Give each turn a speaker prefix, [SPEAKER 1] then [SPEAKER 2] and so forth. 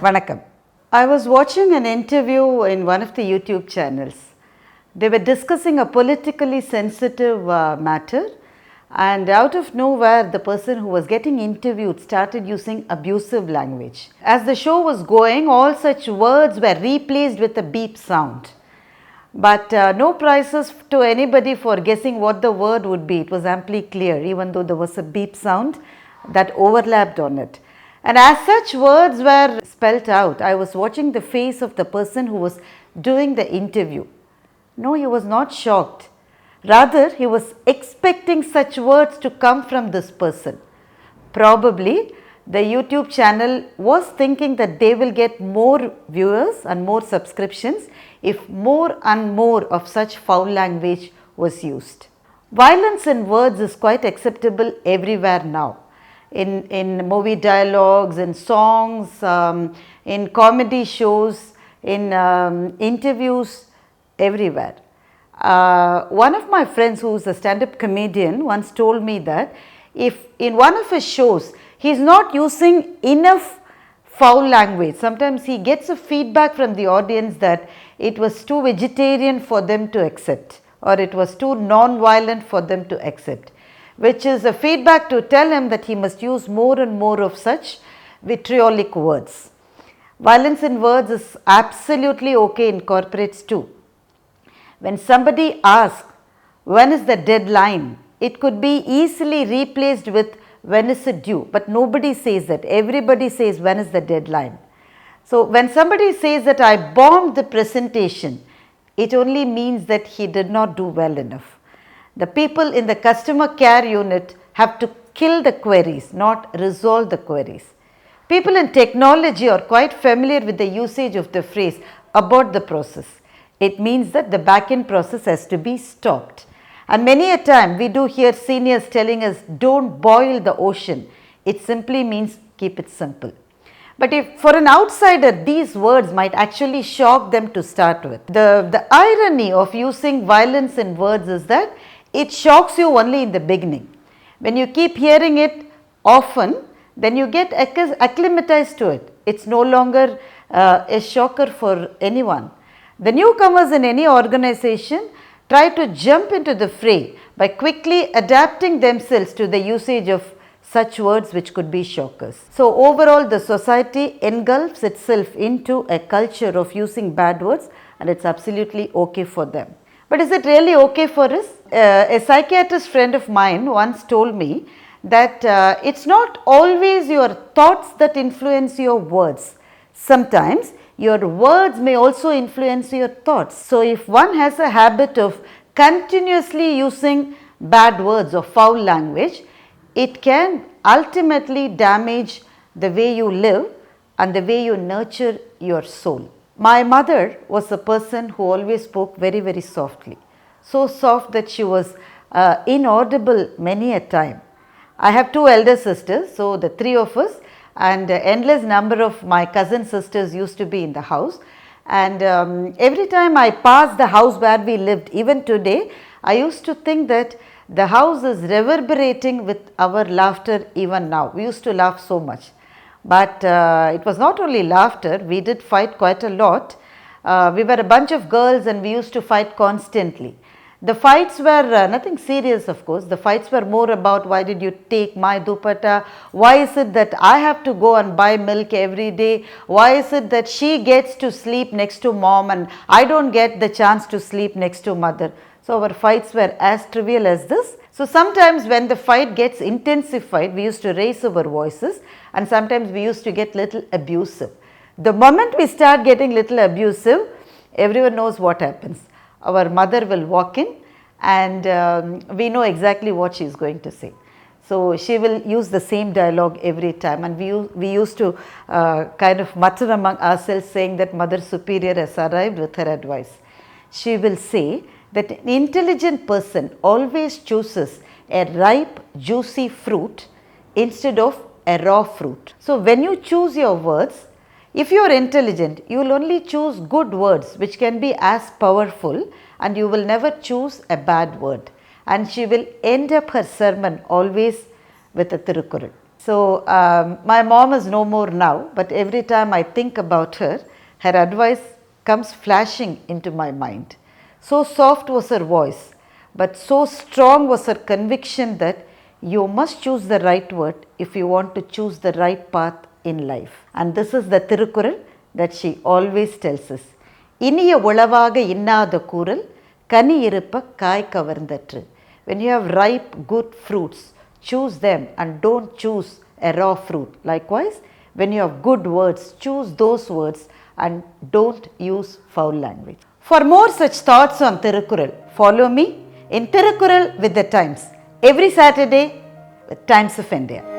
[SPEAKER 1] Vanakkam. I was watching an interview in one of the YouTube channels. They were discussing a politically sensitive matter, and out of nowhere the person who was getting interviewed started using abusive language. As the show was going, all such words were replaced with a beep sound. But no prizes to anybody for guessing what the word would be. It was amply clear, even though there was a beep sound that overlapped on it. And as such words were spelt out, I was watching the face of the person who was doing the interview. No, he was not shocked. Rather, he was expecting such words to come from this person. Probably, the YouTube channel was thinking that they will get more viewers and more subscriptions if more and more of such foul language was used. Violence in words is quite acceptable everywhere now. In movie dialogues, in songs, in comedy shows, in interviews, everywhere. One of my friends who is a stand-up comedian once told me that if in one of his shows he is not using enough foul language, sometimes he gets a feedback from the audience that it was too vegetarian for them to accept, or it was too non-violent for them to accept, which is a feedback to tell him that he must use more and more of such vitriolic words. Violence in words is absolutely okay in corporates too. When somebody asks, when is the deadline, it could be easily replaced with when is it due, but nobody says that. Everybody says when is the deadline. So when somebody says that I bombed the presentation, it only means that he did not do well enough. The people in the customer care unit have to kill the queries, not resolve the queries. People in technology are quite familiar with the usage of the phrase abort the process. It means that the back-end process has to be stopped. And many a time we do hear seniors telling us, don't boil the ocean. It simply means keep it simple. But if for an outsider, these words might actually shock them to start with. The irony of using violence in words is that it shocks you only in the beginning. When you keep hearing it often, then you get acclimatized to it. It's no longer a shocker for anyone. The newcomers in any organization try to jump into the fray by quickly adapting themselves to the usage of such words which could be shockers. So overall, the society engulfs itself into a culture of using bad words, and it's absolutely okay for them. But is it really okay for us? A psychiatrist friend of mine once told me that it's not always your thoughts that influence your words. Sometimes your words may also influence your thoughts. So if one has a habit of continuously using bad words or foul language, it can ultimately damage the way you live and the way you nurture your soul. My mother was a person who always spoke very, very softly. So soft that she was inaudible many a time. I have two elder sisters, so the three of us, and endless number of my cousin sisters used to be in the house. And every time I passed the house where we lived, even today, I used to think that the house is reverberating with our laughter even now. We used to laugh so much. But it was not only laughter, we did fight quite a lot. We were a bunch of girls and we used to fight constantly. The fights were nothing serious, of course. The fights were more about why did you take my dupatta? Why is it that I have to go and buy milk every day? Why is it that she gets to sleep next to mom and I don't get the chance to sleep next to mother? So our fights were as trivial as this. So sometimes when the fight gets intensified, we used to raise our voices, and sometimes we used to get little abusive. The moment we start getting little abusive, everyone knows what happens. Our mother will walk in and we know exactly what she is going to say. So she will use the same dialogue every time, and we used to kind of mutter among ourselves saying that Mother Superior has arrived with her advice. She will say that an intelligent person always chooses a ripe, juicy fruit instead of a raw fruit. So when you choose your words, if you are intelligent, you will only choose good words which can be as powerful, and you will never choose a bad word. And she will end up her sermon always with a Thirukkural. So, my mom is no more now, but every time I think about her, her advice comes flashing into my mind. So soft was her voice, but so strong was her conviction that you must choose the right word if you want to choose the right path in life. And this is the Thirukkural that she always tells us. Iniya Ulavaga Innadha kooral, Kaniyiruppa Kaikavarn. When you have ripe, good fruits, choose them and don't choose a raw fruit. Likewise, when you have good words, choose those words and don't use foul language. For more such thoughts on Thirukkural, follow me in Thirukkural with the Times every Saturday with Times of India.